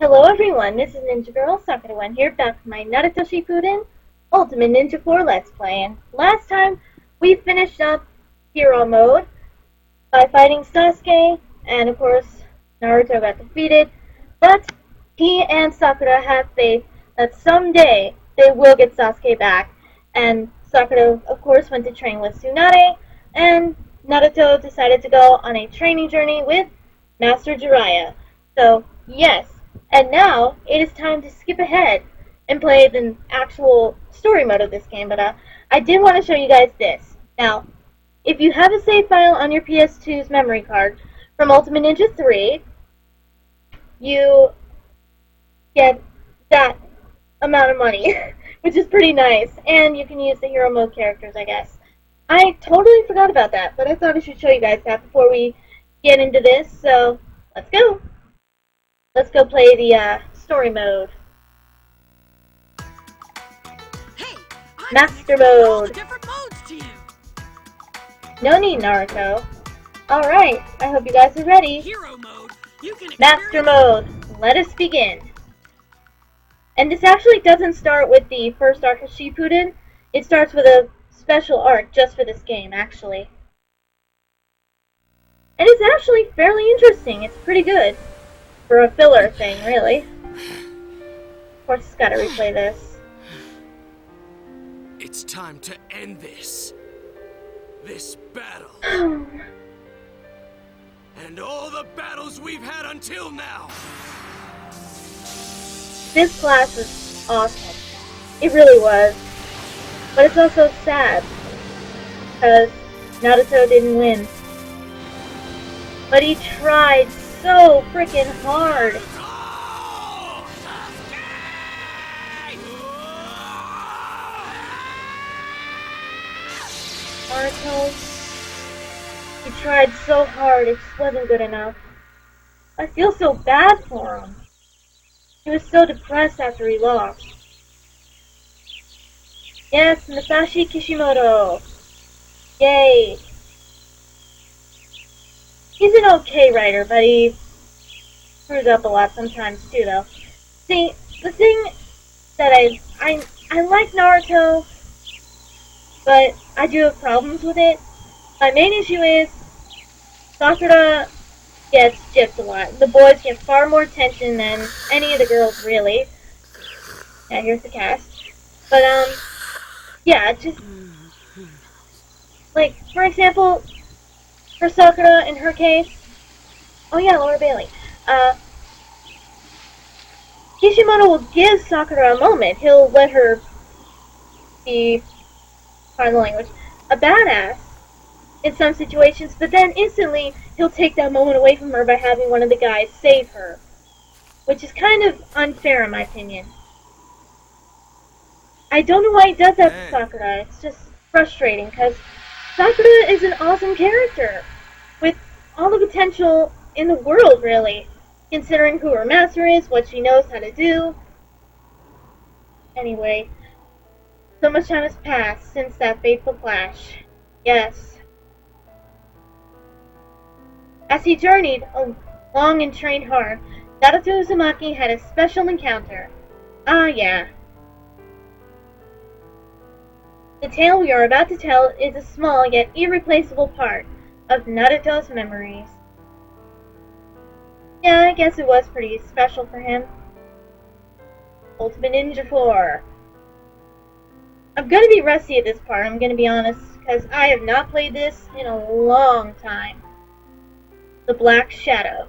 Hello everyone, this is Ninja Girl Sakura1 here, back with my Naruto Shippuden Ultimate Ninja 4 Let's Play. And last time, we finished up Hero Mode by fighting Sasuke, and of course, Naruto got defeated, but he and Sakura have faith that someday they will get Sasuke back. And Sakura, of course, went to train with Tsunade, and Naruto decided to go on a training journey with Master Jiraiya. So, yes, and now it is time to skip ahead and play the actual story mode of this game. But I did want to show you guys this. Now, if you have a save file on your PS2's memory card from Ultimate Ninja 3, you get that amount of money, which is pretty nice. And you can use the hero mode characters, I guess. I totally forgot about that, but I thought I should show you guys that before we get into this. So, let's go. Let's go play the story mode. Hey, Master mode. different modes to you. No need, Naruto. Alright, I hope you guys are ready. Hero mode, you can Master mode. Let us begin. And this actually doesn't start with the first arc of Shippuden. It starts with a special arc just for this game, actually. And it's actually fairly interesting. It's pretty good. For a filler thing, really. Of course, it's gotta replay this. It's time to end this battle. And all the battles we've had until now. This class was awesome. It really was. But it's also sad. Because Naruto didn't win. But he tried so freaking hard. Naruto, he tried so hard, it just wasn't good enough. I feel so bad for him. He was so depressed after he lost. Yes, Masashi Kishimoto. Yay. He's an okay writer, but he screws up a lot sometimes too, though. See, the thing that I like Naruto, but I do have problems with it. My main issue is Sakura gets gypped a lot. The boys get far more attention than any of the girls, really. Yeah, here's the cast. But yeah, it's just like, for example, for Sakura, in her case, oh yeah, Laura Bailey. Kishimoto will give Sakura a moment. He'll let her be, pardon the language, a badass in some situations, but then instantly he'll take that moment away from her by having one of the guys save her. Which is kind of unfair in my opinion. I don't know why he does that to Sakura. It's just frustrating, because Sakura is an awesome character, with all the potential in the world, really, considering who her master is, what she knows how to do. Anyway, so much time has passed since that fateful clash. Yes. As he journeyed along and trained hard, Naruto Uzumaki had a special encounter. Ah, yeah. The tale we are about to tell is a small yet irreplaceable part of Naruto's memories. Yeah, I guess it was pretty special for him. Ultimate Ninja 4. I'm gonna be rusty at this part, I'm gonna be honest, because I have not played this in a long time. The Black Shadow.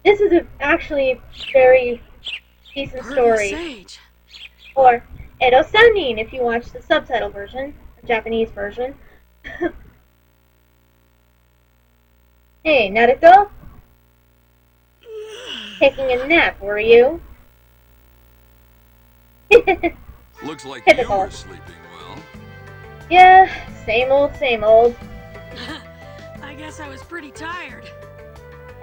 This is actually very decent story. Or Edo Sanin if you watch the subtitle version, the Japanese version. Hey, Naruto? Taking a nap, were you? Looks like Typical. you were sleeping well. Yeah, same old, same old. I guess I was pretty tired.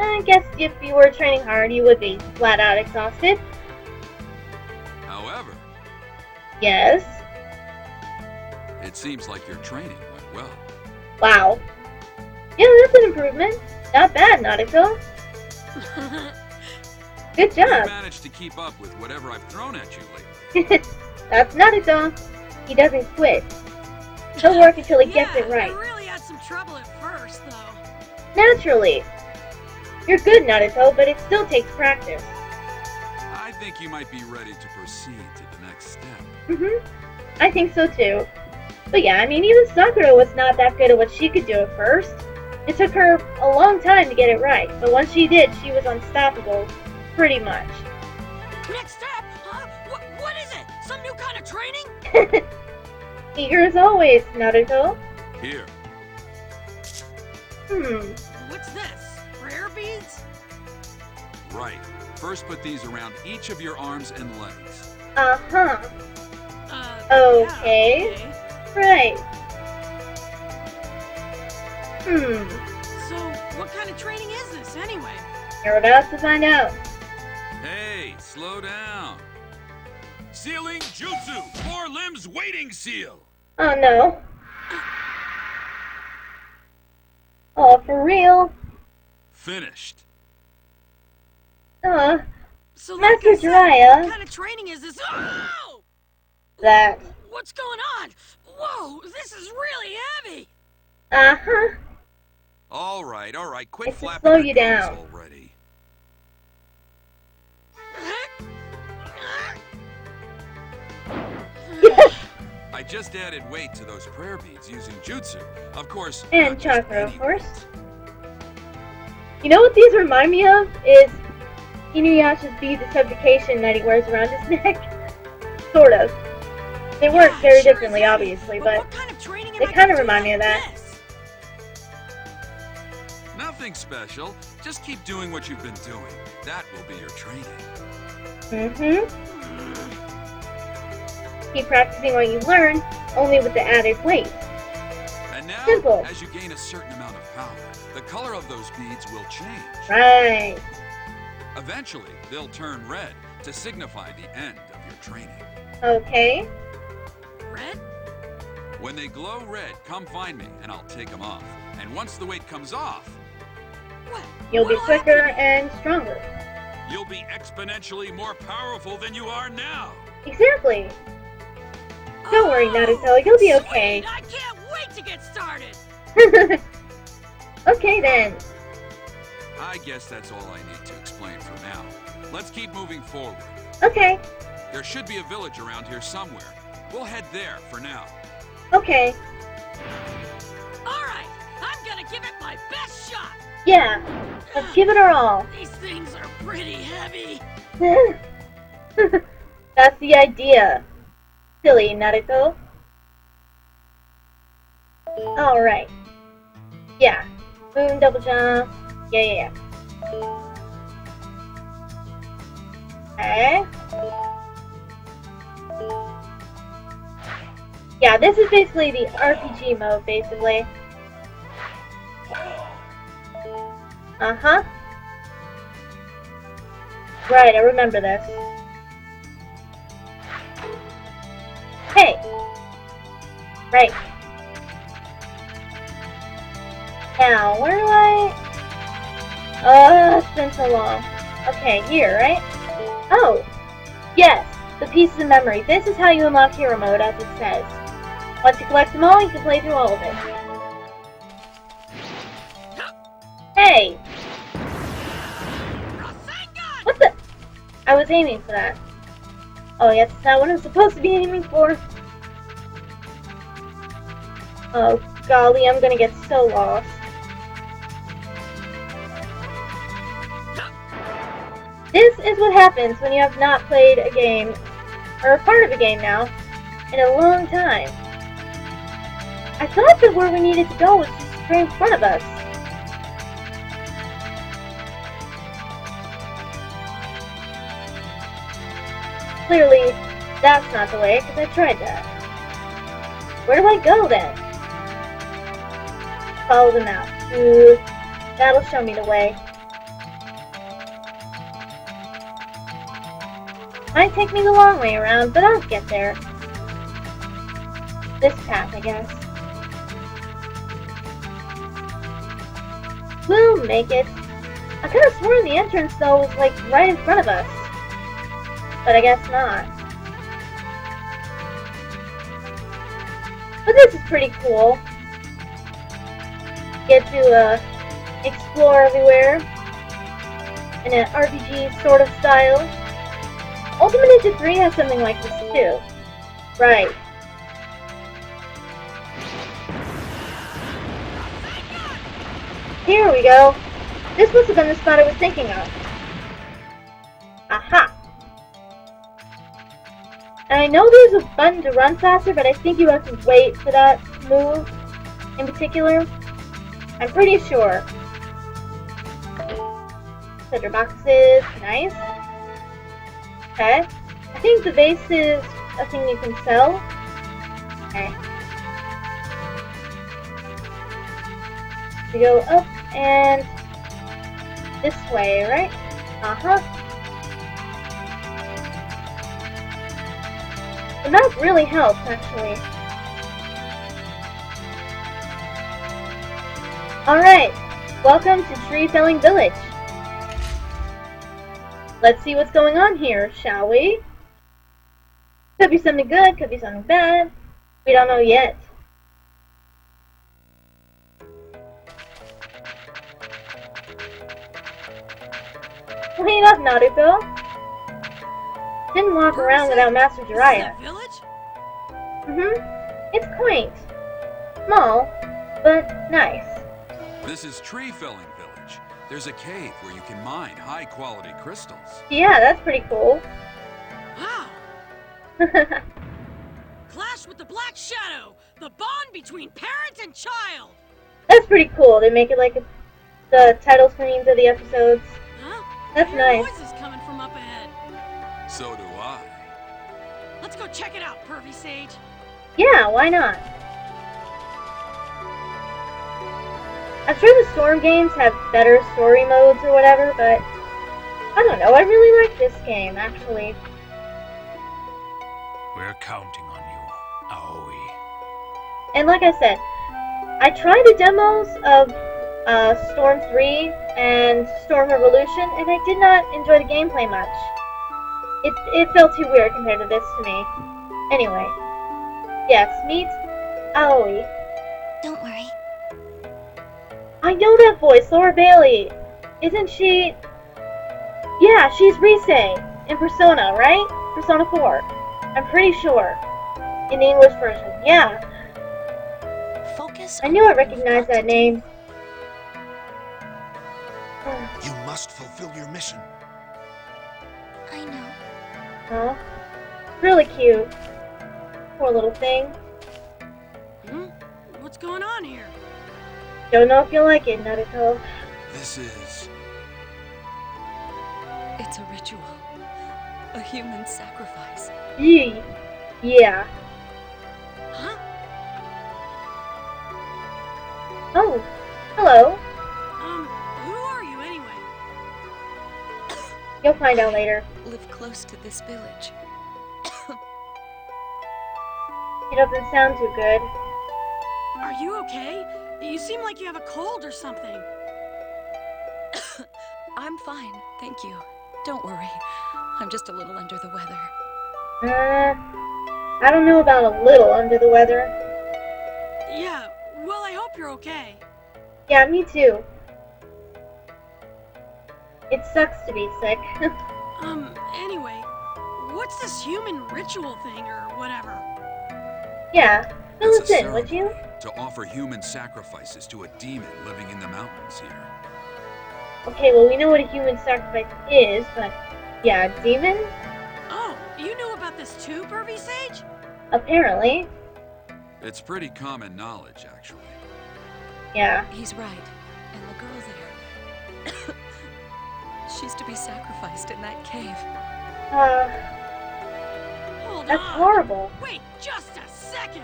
I guess if you were training hard, you would be flat out exhausted. However, Yes. it seems like your training went well. Wow. Yeah, that's an improvement. Not bad, Naruto. Good You job. managed to keep up with whatever I've thrown at you lately. That's Naruto. He doesn't quit. He'll work until he gets it right. I really had some trouble at first, though. Naturally. You're good, Naruto, but it still takes practice. I think you might be ready to proceed to the next step. I think so too. But yeah, I mean, even Sakura was not that good at what she could do at first. It took her a long time to get it right, but once she did, she was unstoppable, pretty much. Next step? Huh? What is it? Some new kind of training? Eager as always, Naruto. Here. What's this? Prayer beads? Right. First put these around each of your arms and legs. Uh-huh. Okay. Right. So, what kind of training is this, anyway? You're about to find out. Hey, slow down. Sealing Jutsu! 4 limbs waiting seal! Oh no. Oh, for real? Finished. So, like Master I said, Jiraiya. what kind of training is this? Oh! That. What's going on? Whoa, this is really heavy! Uh-huh. All right, quit It's to flapping slow your you gums down. already. I just added weight to those prayer beads using jutsu. Of course, And not just chakra, of any course. beads. You know what these remind me of? Is Inuyasha's beads of subjugation that he wears around his neck. Sort of. They work Yeah, very sure differently, is heavy, obviously, but but what kind of training am they I kinda gonna do remind me of like that. this? Nothing special. Just keep doing what you've been doing. That will be your training. Keep practicing what you learn, only with the added weight. And now, Simple. as you gain a certain amount of power, the color of those beads will change. Right. Eventually, they'll turn red to signify the end of your training. Okay. Red? When they glow red, come find me and I'll take them off. And once the weight comes off, What? You'll be What'll quicker happen? and stronger. you'll be exponentially more powerful than you are now. Exactly. Don't worry, Naruto, you'll be okay. Sweet, I can't wait to get started! Okay then. I guess that's all I need to explain for now. Let's keep moving forward. Okay. There should be a village around here somewhere. We'll head there for now. Okay. Alright, I'm gonna give it my best shot! Yeah. Let's give it our all. These things are pretty heavy. That's the idea. Silly, Naruto. Alright. Yeah. Boom, double jump. Yeah. Okay. Yeah, this is basically the RPG mode, basically. Uh-huh. Right, I remember this. Hey! Right. Now, where do I... it's been so long. Okay, here, right? Oh! Yes! The pieces of memory. This is how you unlock hero mode, as it says. Once you collect them all, you can play through all of it. Hey! What the? I was aiming for that. Oh, yes, it's not what I'm supposed to be aiming for. Oh, golly, I'm gonna get so lost. This is what happens when you have not played a game, or a part of a game now, in a long time. I thought that where we needed to go was just right in front of us. Clearly, that's not the way, because I tried that. Where do I go, then? Follow them out. Ooh, that'll show me the way. Might take me the long way around, but I'll get there. This path, I guess. we'll make it. I could have sworn the entrance, though, was, like, right in front of us. But I guess not. But this is pretty cool. Get to, explore everywhere in an RPG sort of style. Ultimate Ninja 3 has something like this, too. Right. Here we go. This must have been the spot I was thinking of. Aha! And I know there's a button to run faster, but I think you have to wait for that move in particular. I'm pretty sure. Treasure boxes, nice. Okay. I think the vase is a thing you can sell. Okay. We go up and this way, right? Uh-huh. The map really helps, actually. Alright, welcome to Tree Felling Village. Let's see what's going on here, shall we? Could be something good, could be something bad. We don't know yet. Wait up, Naruto. Didn't walk around without Master Jiraiya. Is that village? It's quaint. Small, but nice. This is Tree Felling Village. There's a cave where you can mine high-quality crystals. Yeah, that's pretty cool. Wow. Clash with the Black Shadow, the bond between parent and child. That's pretty cool. They make it like the title screens of the episodes. Huh? That's I hear nice. Voices coming from up ahead. So do I. Let's go check it out, Pervy Sage. Yeah, why not? I'm sure the Storm games have better story modes or whatever, but I don't know. I really like this game, actually. We're counting on you, Aoi. And like I said, I tried the demos of Storm 3 and Storm Revolution, and I did not enjoy the gameplay much. It felt too weird compared to this to me. Anyway, yes, meet Aoi. Don't worry. I know that voice, Laura Bailey. Isn't she? Yeah, she's Rise in Persona, right? Persona 4. I'm pretty sure. In the English version, yeah. Focus. I knew I recognized that name. You must fulfill your mission. I know. Huh? Really cute. Poor little thing. What's going on here? Don't know if you'll like it, Naruto. This is... It's a ritual. A human sacrifice. Yee. Yeah. Huh? Oh, hello. Who are you anyway? You'll find out later. Live close to this village. It doesn't sound too good. Are you okay? You seem like you have a cold or something. I'm fine, thank you. Don't worry. I'm just a little under the weather. I don't know about a little under the weather. Yeah, well, I hope you're okay. Yeah, me too. It sucks to be sick. Anyway, what's this human ritual thing or whatever? Yeah, fill It's us a in, would you? ceremony to offer human sacrifices to a demon living in the mountains here. Okay, well, we know what a human sacrifice is, but yeah, demon? Oh, you knew about this too, Pervy Sage? Apparently. It's pretty common knowledge, actually. Yeah. He's right. And the girl there. She's to be sacrificed in that cave. Hold That's on. horrible. Wait, just a second.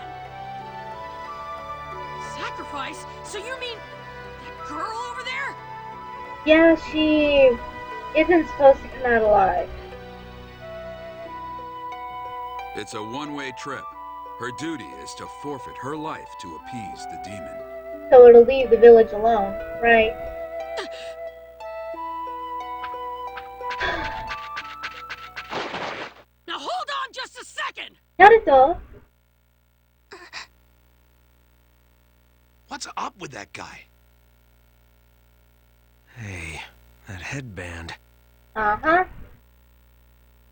Sacrifice? So you mean that girl over there? Yeah, she isn't supposed to come out alive. It's a one-way trip. Her duty is to forfeit her life to appease the demon. So it'll leave the village alone, right? What's up with that guy? Hey, that headband. Uh-huh.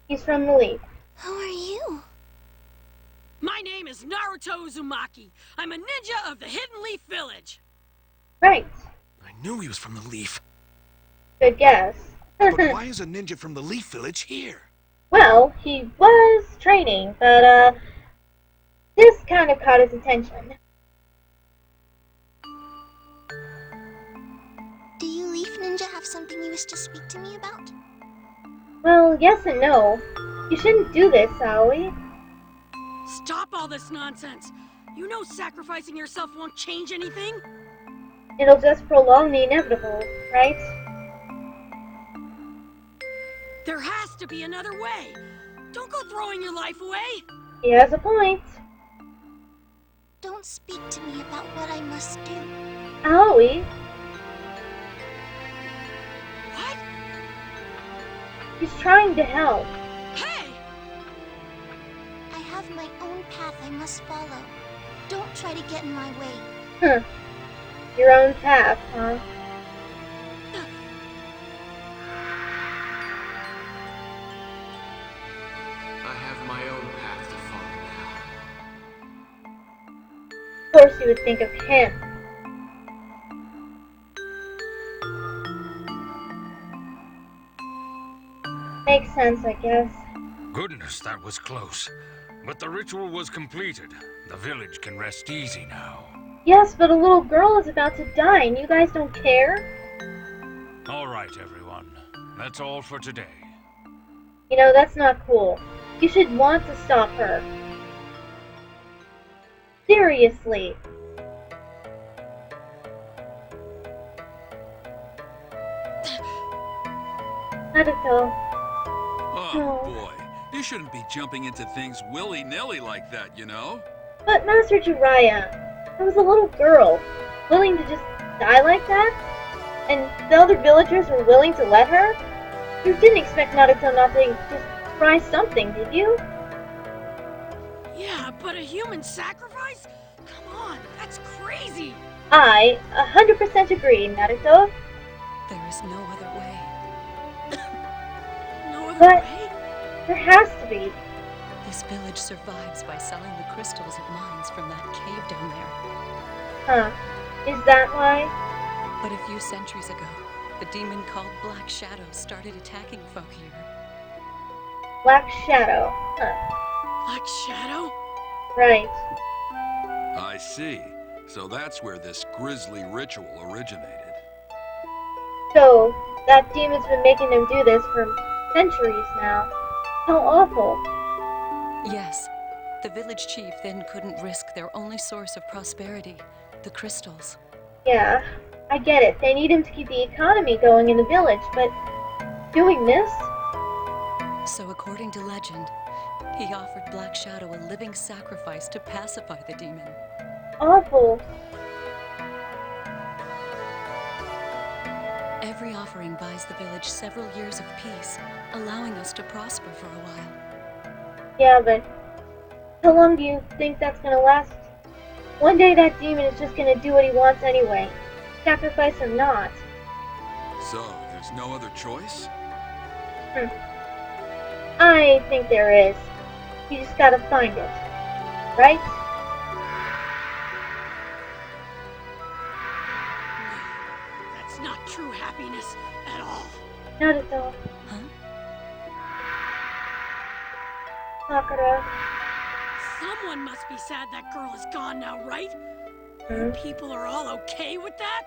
He's from the Leaf. Who are you? My name is Naruto Uzumaki. I'm a ninja of the Hidden Leaf Village. Right. I knew he was from the Leaf. Good guess. But why is a ninja from the Leaf Village here? Well, he was training, but, this kind of caught his attention. Do you Leaf Ninja have something you wish to speak to me about? Well, yes and no. You shouldn't do this, Aoi. Stop all this nonsense. You know sacrificing yourself won't change anything? It'll just prolong the inevitable, right? There has to be another way. Don't go throwing your life away. He has a point. Don't speak to me about what I must do. Aoi, What? he's trying to help. Hey! I have my own path I must follow. Don't try to get in my way. Huh. Your own path, huh? I have my own path to follow now. Of course you would think of him. Makes sense, I guess. Goodness, that was close. But the ritual was completed. The village can rest easy now. Yes, but a little girl is about to die and you guys don't care? All right, everyone. That's all for today. You know, that's not cool. You should want to stop her. Seriously. Naruto. Oh, boy. You shouldn't be jumping into things willy-nilly like that, you know? But Master Jiraiya, I was a little girl, willing to just die like that? And the other villagers were willing to let her? You didn't expect Naruto not to just try something, did you? Yeah, but a human sacrifice? Come on, that's crazy. I 100% agree, Naruto. There is no other way. No other But- way? There has to be. This village survives by selling the crystals it mines from that cave down there. Huh. Is that why? But a few centuries ago, the demon called Black Shadow started attacking folk here. Black Shadow. Huh. Black Shadow? Right. I see. So that's where this grisly ritual originated. So, that demon's been making them do this for centuries now. How awful. Yes, the village chief then couldn't risk their only source of prosperity, the crystals. Yeah, I get it. They need him to keep the economy going in the village, but doing this? So according to legend, he offered Black Shadow a living sacrifice to pacify the demon. Awful. Every offering buys the village several years of peace, allowing us to prosper for a while. Yeah, but how long do you think that's gonna last? One day that demon is just gonna do what he wants anyway. Sacrifice or not. So, there's no other choice? I think there is. You just gotta find it. Right? That's not true happiness at all. Not at all. Huh? Sakura. Someone must be sad that girl is gone now, right? Hmm? People are all okay with that?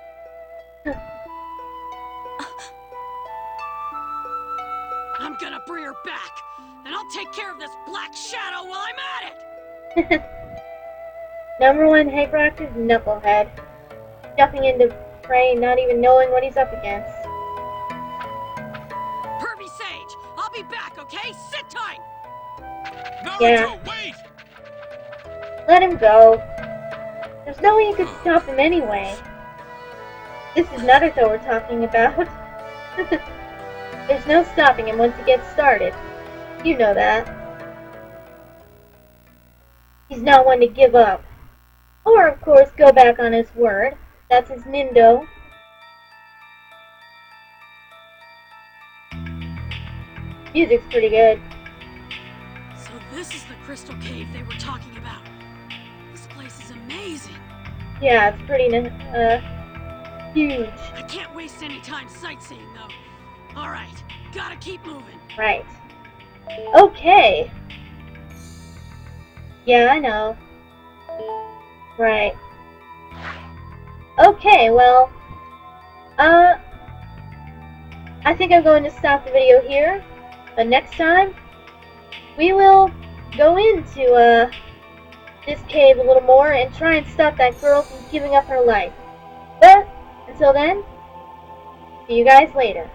I'm gonna bring her back, and I'll take care of this Black Shadow while I'm at it! Number one hyperactive knucklehead. Jumping into prey, not even knowing what he's up against. Pervy Sage, I'll be back, okay? Sit tight! Naruto, Yeah. wait! Let him go. There's no way you could stop him anyway. This is Naruto we're talking about. There's no stopping him once he gets started. You know that. He's not one to give up. Or, of course, go back on his word. That's his Nindo. Music's pretty good. So this is the crystal cave they were talking about. This place is amazing. Yeah, it's pretty, huge. I can't waste any time sightseeing, though. Alright, gotta keep moving. Right. Okay. Yeah, I know. Right. Okay, well, I think I'm going to stop the video here. But next time, we will go into, this cave a little more and try and stop that girl from giving up her life. But, until then, see you guys later.